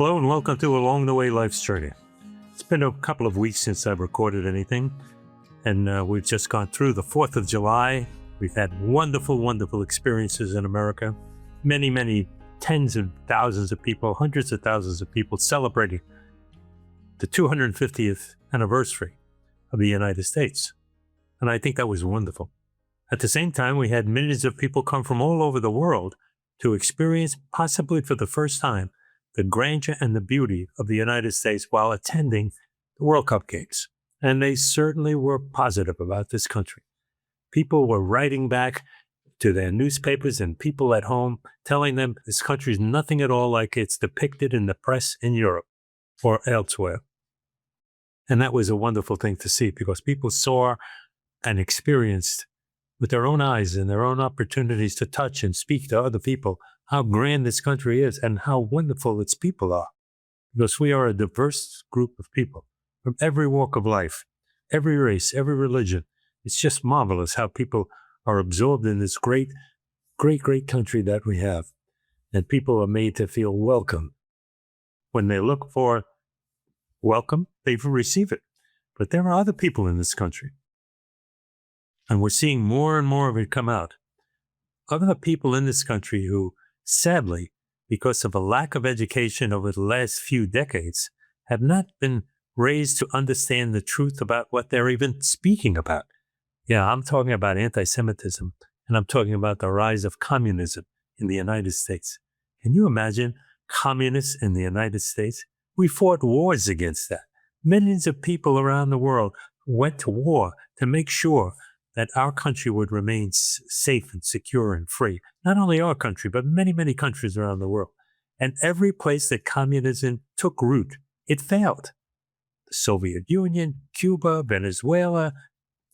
Hello and welcome to Along the Way Life's Journey. It's been a couple of weeks since I've recorded anything, and we've just gone through the 4th of July. We've had wonderful, wonderful experiences in America. Many tens of thousands of people, hundreds of thousands of people celebrating the 250th anniversary of the United States. And I think that was wonderful. At the same time, we had millions of people come from all over the world to experience, possibly for the first time, the grandeur and the beauty of the United States while attending the World Cup games. And they certainly were positive about this country. People were writing back to their newspapers and people at home telling them this country is nothing at all like it's depicted in the press in Europe or elsewhere. And that was a wonderful thing to see because people saw and experienced with their own eyes and their own opportunities to touch and speak to other people how grand this country is and how wonderful its people are. Because we are a diverse group of people from every walk of life, every race, every religion. It's just marvelous how people are absorbed in this great country that we have. And people are made to feel welcome. When they look for welcome, they receive it. But there are other people in this country. And we're seeing more and more of it come out. Other people in this country who, sadly, because of a lack of education over the last few decades, have not been raised to understand the truth about what they're even speaking about. Yeah, I'm talking about anti-Semitism, and I'm talking about the rise of communism in the United States. Can you imagine communists in the United States? We fought wars against that. Millions of people around the world went to war to make sure that our country would remain safe and secure and free. Not only our country, but many countries around the world. And every place that communism took root, it failed. The Soviet Union, Cuba, Venezuela,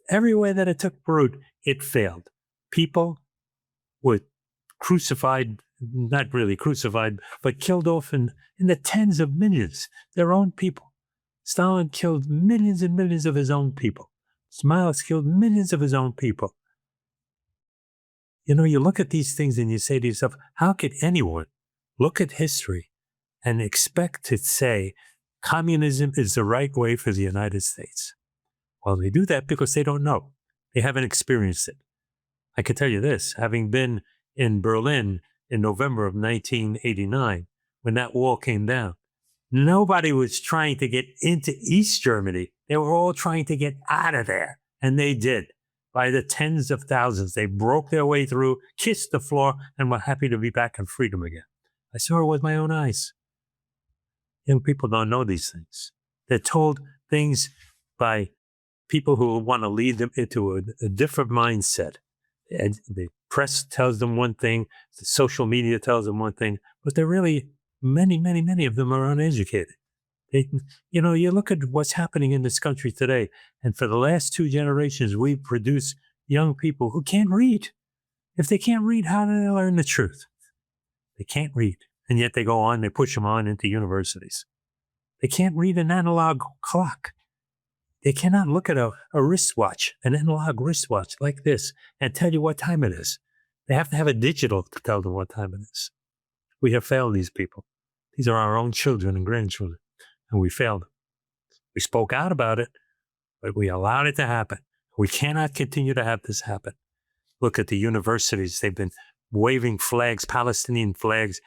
everywhere that it took root, it failed. People were crucified, not really crucified, but killed off in the tens of millions, their own people. Stalin killed millions and millions of his own people. Smiles killed millions of his own people. You know, you look at these things and you say to yourself, how could anyone look at history and expect to say communism is the right way for the United States? Well, they do that because they don't know. They haven't experienced it. I can tell you this, having been in Berlin in November of 1989, when that wall came down, nobody was trying to get into East Germany. They were all trying to get out of there. And they did. By the tens of thousands, they broke their way through, kissed the floor, and were happy to be back in freedom again. I saw it with my own eyes. Young people don't know these things. They're told things by people who want to lead them into a different mindset. And the press tells them one thing, the social media tells them one thing, but they're really, many of them are uneducated. You look at what's happening in this country today, and for the last 2 generations, we've produced young people who can't read. If they can't read, how do they learn the truth? They can't read, and yet they go on, they push them on into universities. They can't read an analog clock. They cannot look at a wristwatch, an analog wristwatch like this, and tell you what time it is. They have to have a digital to tell them what time it is. We have failed these people. These are our own children and grandchildren. And we failed. We spoke out about it, but we allowed it to happen. We cannot continue to have this happen. Look at the universities. They've been waving flags, Palestinian flags,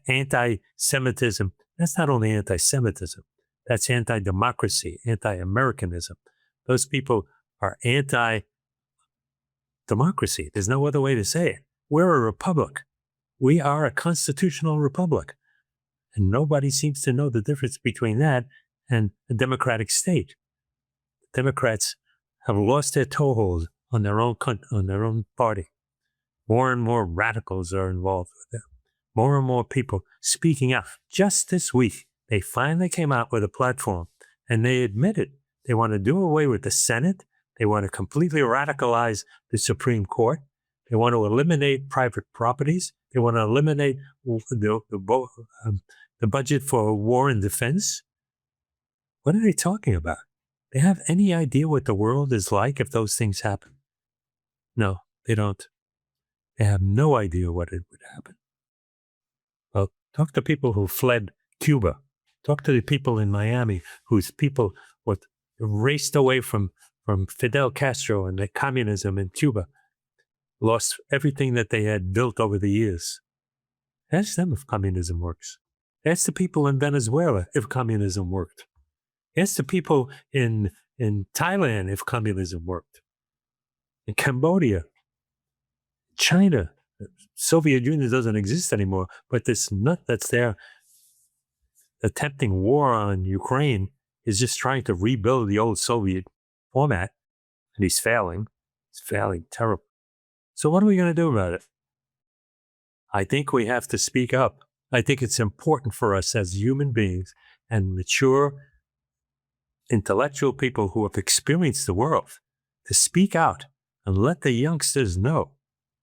anti-Semitism. That's not only anti-Semitism. That's anti-democracy, anti-Americanism. Those people are anti-democracy. There's no other way to say it. We're a republic. We are a constitutional republic. And nobody seems to know the difference between that and a democratic state. Democrats have lost their toehold on their own party. More and more radicals are involved with them. More and more people speaking out. Just this week, they finally came out with a platform, and they admitted they want to do away with the Senate. They want to completely radicalize the Supreme Court. They want to eliminate private properties. They want to eliminate the budget for war and defense. What are they talking about? They have any idea what the world is like if those things happen? No, they don't. They have no idea what it would happen. Well, talk to people who fled Cuba. Talk to the people in Miami whose people were raced away from Fidel Castro and the communism in Cuba, lost everything that they had built over the years. Ask them if communism works. Ask the people in Venezuela if communism worked. Ask the people in Thailand if communism worked. In Cambodia, China, the Soviet Union doesn't exist anymore, but this nut that's there attempting war on Ukraine is just trying to rebuild the old Soviet format, and he's failing. He's failing terribly. So what are we going to do about it? I think we have to speak up. I think it's important for us as human beings and mature, intellectual people who have experienced the world to speak out and let the youngsters know.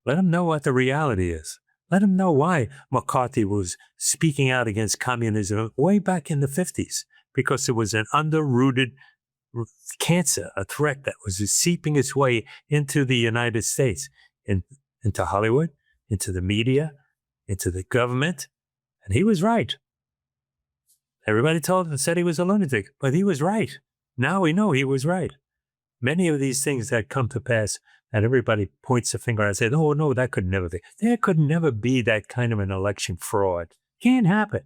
Let them know what the reality is. Let them know why McCarthy was speaking out against communism way back in the 50s, because it was an underrooted cancer, a threat that was seeping its way into the United States, into Hollywood, into the media, into the government. And he was right. Everybody said he was a lunatic, but he was right. Now we know he was right. Many of these things that come to pass, and everybody points a finger and says, oh, no, that could never be. There could never be that kind of an election fraud. Can't happen.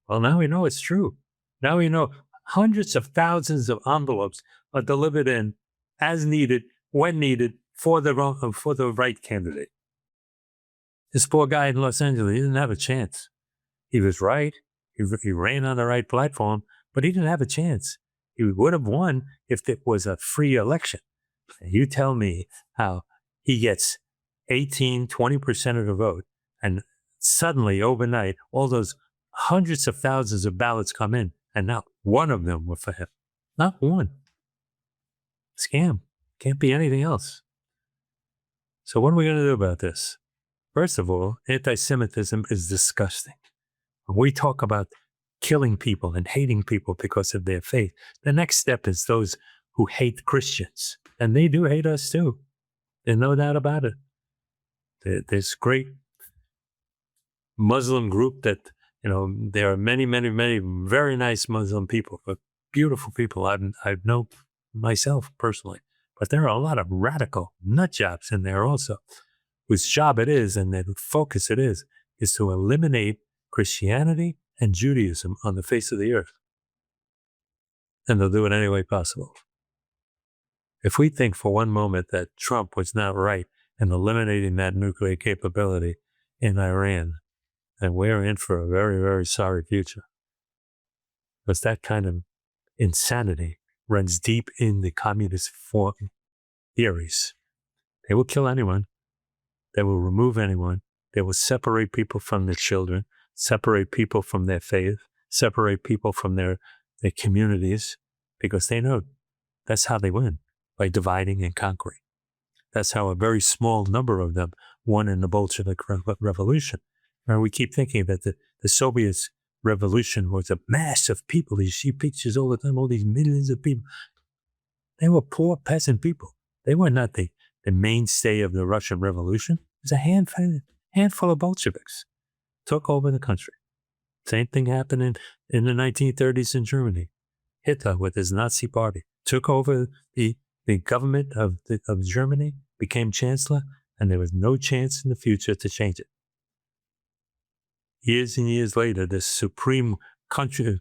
Well, now we know it's true. Now we know hundreds of thousands of envelopes are delivered in as needed, when needed, for the right candidate. This poor guy in Los Angeles, he didn't have a chance. He was right. He ran on the right platform, but he didn't have a chance. He would have won if it was a free election. You tell me how he gets 20% of the vote, and suddenly, overnight, all those hundreds of thousands of ballots come in, and not one of them were for him. Not one. Scam. Can't be anything else. So what are we going to do about this? First of all, anti-Semitism is disgusting. When we talk about killing people and hating people because of their faith, the next step is those who hate Christians. And they do hate us too. There's no doubt about it. This great Muslim group that, there are many, many, many very nice Muslim people, but beautiful people I know myself personally. But there are a lot of radical nut jobs in there also, whose job it is and their focus it is to eliminate Christianity and Judaism on the face of the earth. And they'll do it any way possible. If we think for one moment that Trump was not right in eliminating that nuclear capability in Iran, then we're in for a very, very sorry future. Because that kind of insanity runs deep in the communist theories. They will kill anyone. They will remove anyone. They will separate people from their children, separate people from their faith, separate people from their communities, because they know that's how they win, by dividing and conquering. That's how a very small number of them won in the Bolshevik Revolution. And we keep thinking that the Soviet revolution was a mass of people. You see pictures all the time, all these millions of people. They were poor peasant people. They were not the mainstay of the Russian Revolution. It was a handful of Bolsheviks took over the country. Same thing happened in the 1930s in Germany. Hitler, with his Nazi party, took over the government of Germany, became chancellor, and there was no chance in the future to change it. Years and years later, this supreme country,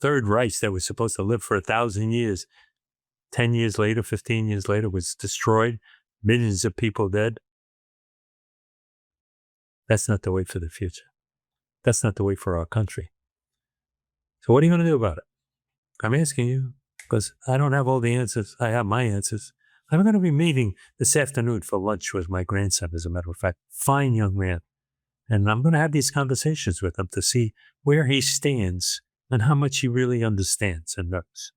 Third Reich that was supposed to live for 1,000 years, 10 years later, 15 years later, was destroyed, millions of people dead. That's not the way for the future. That's not the way for our country. So what are you going to do about it? I'm asking you, because I don't have all the answers. I have my answers. I'm going to be meeting this afternoon for lunch with my grandson, as a matter of fact. Fine young man. And I'm going to have these conversations with him to see where he stands and how much he really understands and knows.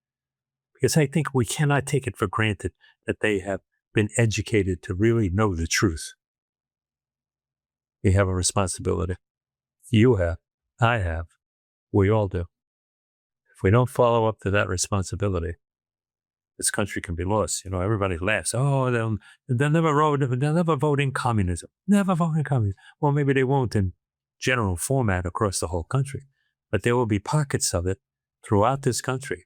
Because I think we cannot take it for granted that they have been educated to really know the truth. We have a responsibility. You have. I have. We all do. If we don't follow up to that responsibility, this country can be lost. Everybody laughs. Oh, they'll never vote in communism. Never vote in communism. Well, maybe they won't in general format across the whole country. but there will be pockets of it throughout this country.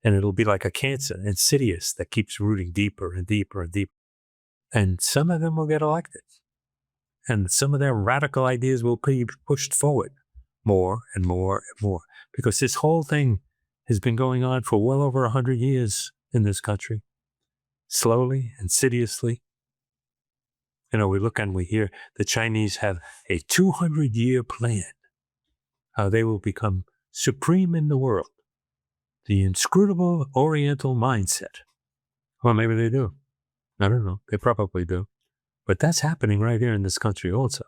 And it'll be like a cancer, insidious, that keeps rooting deeper and deeper and deeper. And some of them will get elected. And some of their radical ideas will be pushed forward more and more and more. Because this whole thing has been going on for well over 100 years in this country. Slowly, insidiously. We look and we hear the Chinese have a 200-year plan. How they will become supreme in the world. The inscrutable Oriental mindset. Well, maybe they do. I don't know. They probably do. But that's happening right here in this country also.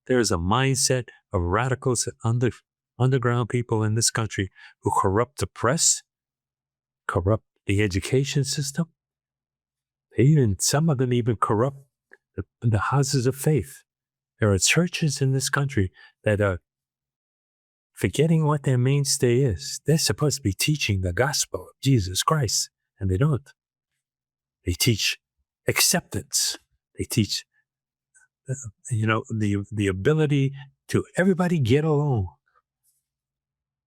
There is a mindset of radicals and underground people in this country who corrupt the press, corrupt the education system. Some of them even corrupt the houses of faith. There are churches in this country that are forgetting what their mainstay is. They're supposed to be teaching the gospel of Jesus Christ, and they don't. They teach acceptance. They teach, the ability to everybody get along.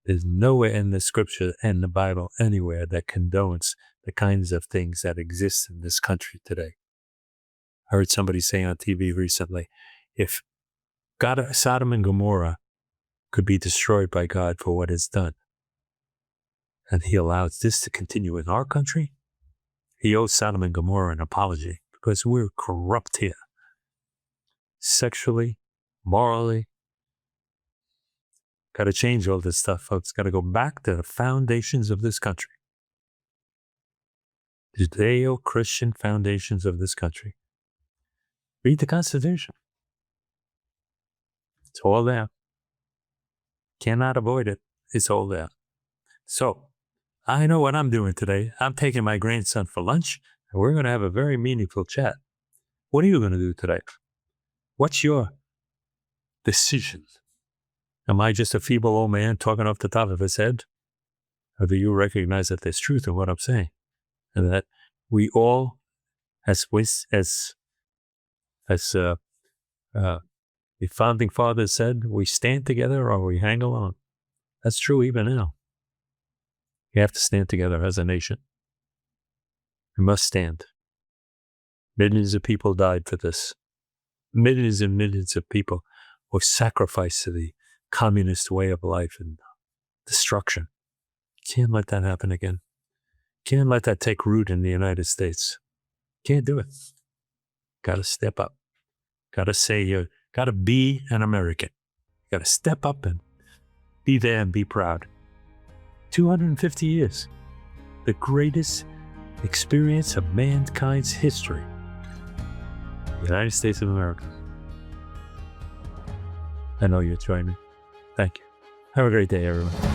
There's nowhere in the scripture and the Bible anywhere that condones the kinds of things that exist in this country today. I heard somebody say on TV recently, if Sodom and Gomorrah could be destroyed by God for what it's done, and he allows this to continue in our country, he owes Sodom and Gomorrah an apology, because we're corrupt here. Sexually, morally. Got to change all this stuff, folks. Got to go back to the foundations of this country. Judeo-Christian foundations of this country. Read the Constitution. It's all there. Cannot avoid it. It's all there. So, I know what I'm doing today. I'm taking my grandson for lunch, and we're going to have a very meaningful chat. What are you going to do today? What's your decision? Am I just a feeble old man talking off the top of his head? Or do you recognize that there's truth in what I'm saying? And that we all, as the founding fathers said, we stand together or we hang alone. That's true even now. You have to stand together as a nation. We must stand. Millions of people died for this. Millions and millions of people were sacrificed to the communist way of life and destruction. Can't let that happen again. Can't let that take root in the United States. Can't do it. Got to step up. Got to say you got to be an American. Got to step up and be there and be proud. 250 years. The greatest experience of mankind's history. The United States of America. I know you're joining me. Thank you. Have a great day, everyone.